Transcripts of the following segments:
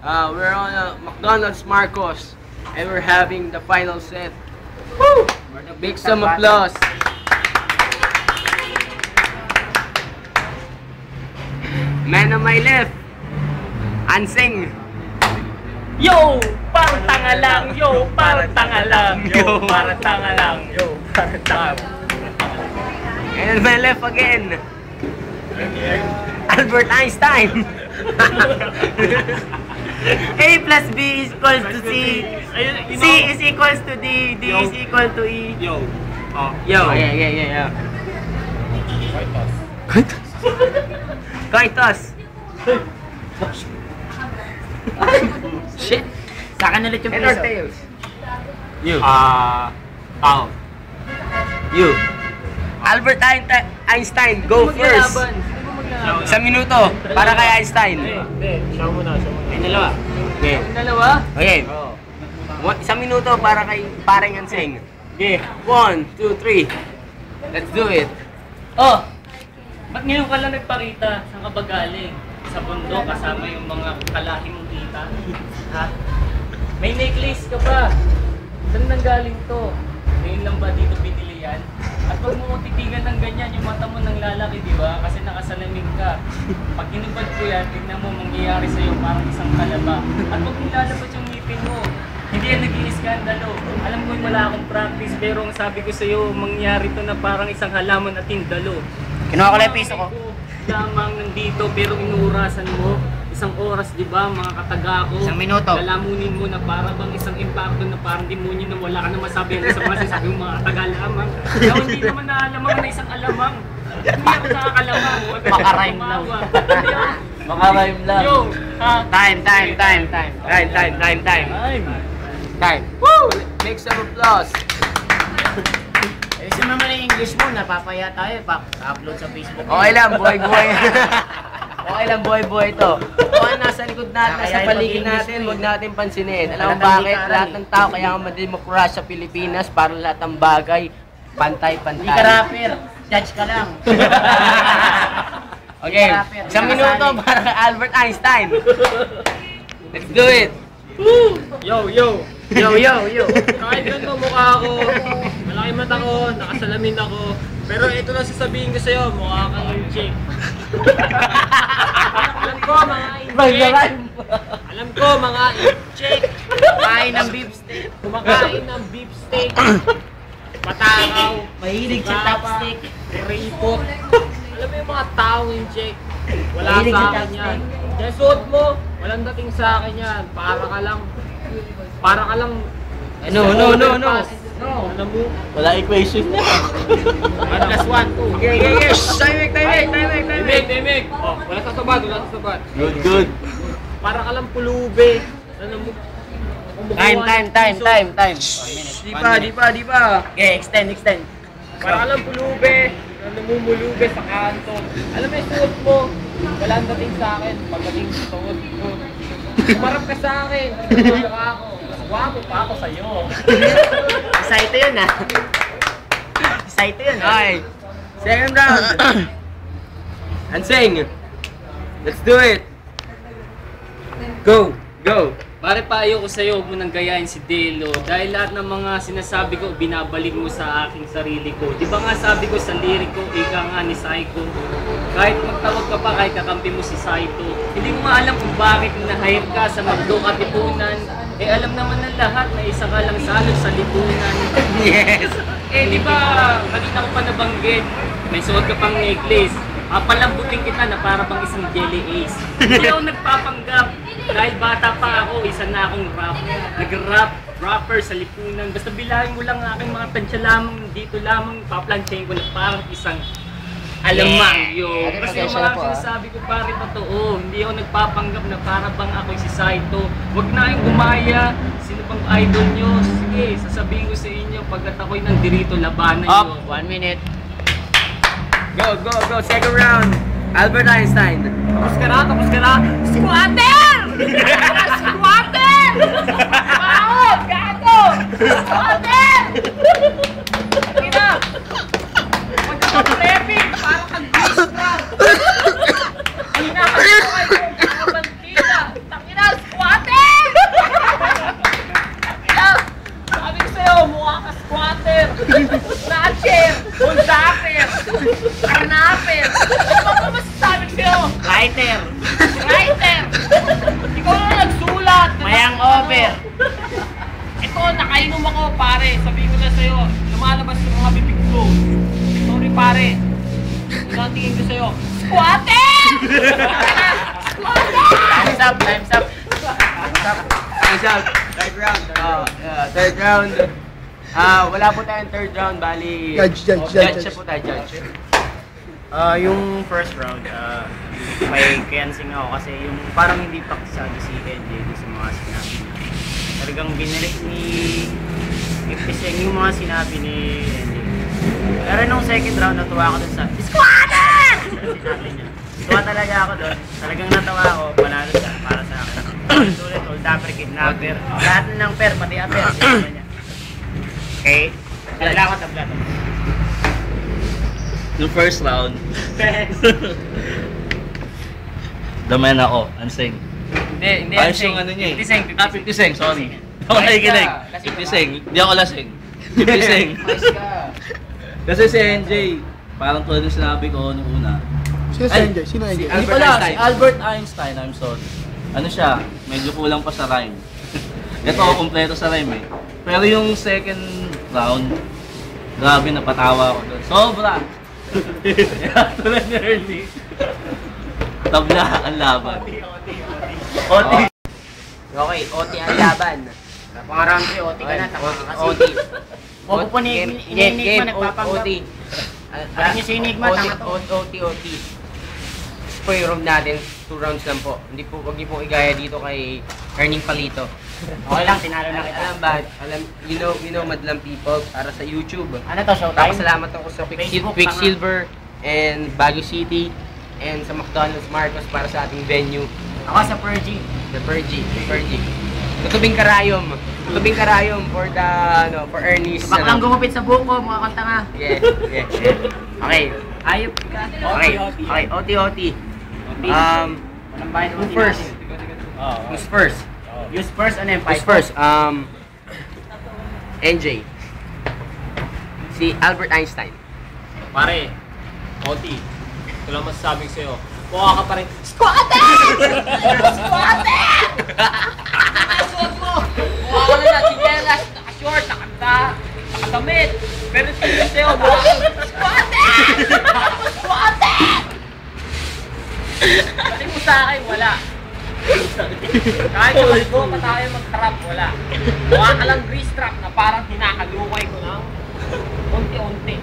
We're on McDonald's Marcos, and we're having the final set. Woo! Big some applause. Man on my left, Ansing. Yo! Parang tanga lang! Yo! Parang tanga lang! Yo! Parang tanga lang! Yo! Parang tanga. And on my left again, Albert Einstein. A plus B is equals to C. C is equals to D. D is equal to E. Yo! Yo. Yeah. Coin toss. Shit. Sa akin ulit yung Head or piso. tails? You. Tao. You. Albert Einstein, go first. Isang minuto para kay Einstein. Hindi. Siya muna. May dalawa. Okay. Dalawa? Okay. Isang minuto para kay paring Ansing. Okay. 1, 2, 3. Let's do it. Oh! Ba't ngayon ka lang nagpakita? Saan ka ba galing? Sa bundok kasama yung mga kalahi mong tita? Ha? May necklace ka pa. Saan nang galing to? Ngayon lang ba dito binili yan? At huwag mo titigan ng ganyan, yung mata mo nang lalaki, di ba? Kasi nakasalamin ka. Pag hinubad ko yan, tignan mo mangyayari sa'yo parang isang kalaba. At huwag mong lalabas yung ngipin mo. Hindi yan nag-iiskandalo. Alam mo wala akong practice, pero ang sabi ko sa'yo, mangyayari to na parang isang halaman at tindalo. Kinuha ko lang yung piso ko. Lamang nandito pero inuurasan mo. Isang oras, di ba, mga kataga ko. Isang minuto. Lalamunin mo na para bang isang impacto na parang demonyo na wala ka na masabi sa mga sinasabi ng mga kataga lamang. Kaya hindi naman naalamang na isang alamang. Hindi ako nakakalamang. Makarhyme lang. Makarhyme lang. Yo! Ha? Time. Time. Woo! Make some applause. Eh, sino naman yung English mo? Napapaya tayo. Pa-upload sa Facebook. Okay lang, boy. Okay lang, boy to. Kung ano nasa likod natin, nasa paligid natin, huwag natin pansinin. Alam mo bakit? Lahat ng tao kaya nga mademokrasya sa Pilipinas para lahat ng bagay pantay-pantay. Hindi ka rapper. Judge ka lang. Okay, isang minuto para kay Albert Einstein. Let's do it. Yo! Kahit ganito mukha ako, malaki mata ko, nakasalamin ako. Pero ito lang sasabihin ko sa'yo, mukha kang yung chick. Alam ko mga chick. Kumakain ng beefsteak. Kumakain ng beefsteak. Patakaw. Mahilig sa chopstick. Ripot. Alam mo yung mga taong yung chick. Wala Mahilig sa sa akin chopstick. yan. Kaya suot mo, walang dating sa akin yan. Para ka lang. No. Alam mo? Wala equation na. 1 + 1, 2. Okay. Time. Timig. Oh, wala sa sabad. Good. Para ka lang pulube. Alam mo? Time. Di pa. Okay, extend. Para ka lang pulube. Namumulube sa kanto. Alam mo yung suot mo. Wala ang dating sa akin. Pagdating suot mo. Umarap ka sa akin. Tumulak ako. Mas guwapo pa ako sa'yo. Isa ito yun. Okay. Second round. Ansing. Let's do it. Go. Pare payo ko sa'yo, huwag mo nang gayahin si Delo. Dahil lahat ng mga sinasabi ko, binabalik mo sa aking sarili ko. Di ba nga sabi ko sa lirik ko, ika nga ni Saiko. Kahit magtawag ka pa, kahit kakampi mo si Saito. Hindi mo alam kung bakit na-hire ka sa Magdo Katipunan. Eh alam naman ng lahat na isa ka lang salot sa lipunan. Yes. Di ba, kanina ko pa nabanggit, may suot ka pang necklace. Palambutin kita na para bang isang jelly ace. Hindi ako nagpapanggap. Dahil bata pa ako, isa na akong rapper sa lipunan. Basta bilangin mo lang aking mga tansya lamang, dito lamang, paplansyahin ko na parang isang alamang. Yo. Kasi yung mga sinasabi ko pare totoo, hindi ako nagpapanggap na para bang ako si Saito. Huwag na kayong gumaya. Sino bang idol nyo? Sige, sasabihin ko sa inyo, pagkat ako'y nandito, labanan nyo. 1 minute. Go. Second round. Albert Einstein. Tapos ka na? Squatter! Squatter! Mahot! Gato! Squatter! Ina! Magkakapreping! Parang kag-beast ka! Ina! Parang bantida! Takina! Squatter! Writer. Writer! Ikaw na nagsulat! Mayang over. Ito, nakainom ako, pare. Sabihin ko na sa'yo, lumalabas yung mga bibig ko. Sorry, pare. Ito ang tingin ko sa'yo. Squatting! Time's up, time's up. Time's up. Third round. Third round. Wala po tayong third round, bali... Judge. Siya po tayo, judge. Yung first round, may kensing ako kasi yung parang hindi pakisado si NJ sa mga sinabi niya. Talagang binalik ni Ipseng yung mga sinabi ni NJ. Pero nung second round, natuwa ako dun sa Squatter! Sinabi niya. Tuwa talaga ako dun. Talagang natawa ako, panalo siya para sa akin. Sulit, old upper, kidnapper. Lahat ng per, pati upper, sinabi niya. Okay? Kailangan ko tabla. Yung first round, damayan ako, Anseng. Hindi. Ayos yung ano niya eh. 50 Seng, sorry. Ako nakikinig. 50 Seng, hindi ako lasing. 50 Seng. Kasi si NJ, parang tulad yung sinabi ko noong una. Sino si NJ? Sino NJ? Hindi pala, si Albert Einstein, I'm sorry. Ano siya, medyo kulang pa sa rhyme. Ito ako kompleto sa rhyme eh. Pero yung second round, grabe napatawa ako doon. Sobra! Tulad ni Ernie. Tabla ang laban. OT. Okay, OT ang laban. Pangarang si OT ka na, tama ka kasi. OT. Huwag po ni Enigma nagpapanggap. OT. Alam niyo si Enigma, tama to. OT. Ito po yung round natin, 2 rounds lang po. Huwag niyo pong igaya dito kay Earning Palito. Okay lang, tinalo na kita. Alam ba? You know Madlang People para sa YouTube. Ano to, showtime? Salamat ako sa Facebook, Quicksilver and Baguio City and sa McDonald's Marcos para sa ating venue. Ako sa Pergy. The Pergy. Tutubing Karayom for the for Ernest. Baklang gumupit sa buko, mga kanta nga. Yeah. Okay. Ayop ka. Okay, OT. Walang bayad Who first? Who's first? Use first and then Who's fight first? NJ. Si Albert Einstein. Pare, OT, ito lang masasabi ko sa'yo. Mukha ka pa rin, Squatter! Nakasuot mo! Mukha ka na natigelas, naka-short, nakadamit. Pero sabi sa'yo, mukha ka, Squatter! Galing mo sa akin, wala. Kahit magbo pa tayo mag-trap, wala. Mukha ka lang grease trap na parang hinakalukay ko ng unti-unti.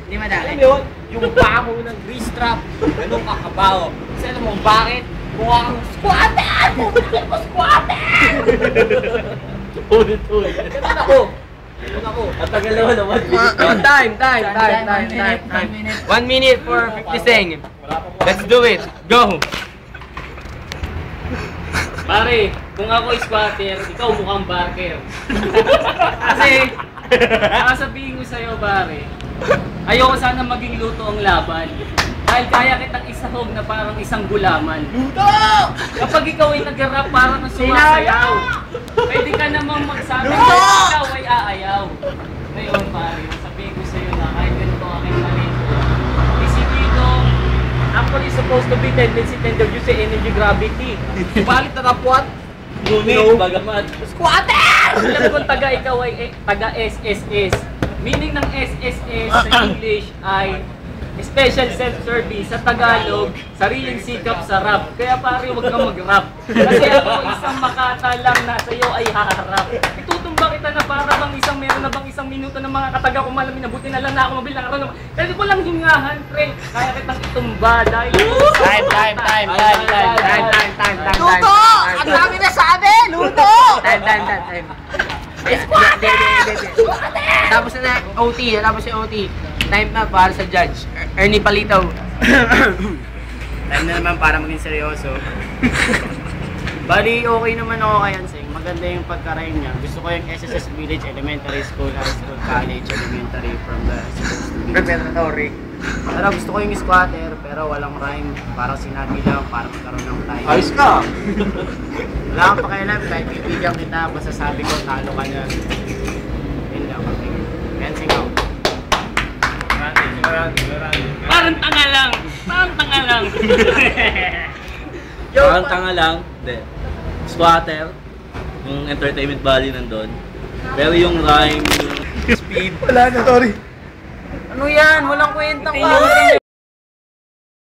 Hindi madali. Alam mo yun? Yung paa mo ng grease trap, ganun kakabaho. Kasi alam mo bakit? Mukha kang squatter! Puputin mo squatter! Ulit. Ganun ako. At tagal naman. Time. 1 minute for 50 seng. Let's do it. Go. Pare, kung ako squatter, ikaw mukhang barker. Kasi, nakasabihin ko sa'yo, pare, ayoko sana maging luto ang laban. Dahil kaya kitang isahog na parang isang gulaman. Luto! Kapag ikaw ay nag-rap parang sumasayaw, pwede ka namang magsabi na ikaw ay aayaw. Ngayon, pare, sabihin ko sa'yo na kahit ganito aking mali, isipin ko, actually supposed to be tendency tender use energy gravity. Balit na kapwat. Ngunit, bagamat. Squatter! Alam kung taga ikaw ay taga SSS. Meaning ng SSS sa English ay Special Self-Service. Sa Tagalog, sariling sikap sa rap. Kaya pare, huwag kang mag-rap. Kasi ako isang makata lang na sa'yo ay haharap. Itutumba kita na para bang meron na bang isang minuto ng mga kataga ko malamin na buti na lang na ako mabilang ako naman. Pwede ko lang hingahan, pre. Kaya kitang itumba dahil... Time. Luto! Ang dami na sabi! Luto! Time. Tapos na OT. Time na para sa judge. Ernie Palito. Time na naman para maging seryoso. Bali, okay naman ako kay Anseng. Maganda yung pagka-rhyme niya. Gusto ko yung SSS Village Elementary School, High School, College, Elementary from the supposed to be. Preparatory. Pero gusto ko yung squatter, pero walang rhyme. Parang sinabi lang, para magkaroon ng time. Ayos ka! Wala kang pakialam, kahit bibigyan kita, basta sabi ko, talo ka na. Yun lang, okay. Anseng ako. Parang tanga lang. Parang tanga lang. Hindi. Squatter. Yung entertainment value nandun. Pero yung rhyme, yung speed. Wala na, sorry. Ano yan? Walang kwenta ka.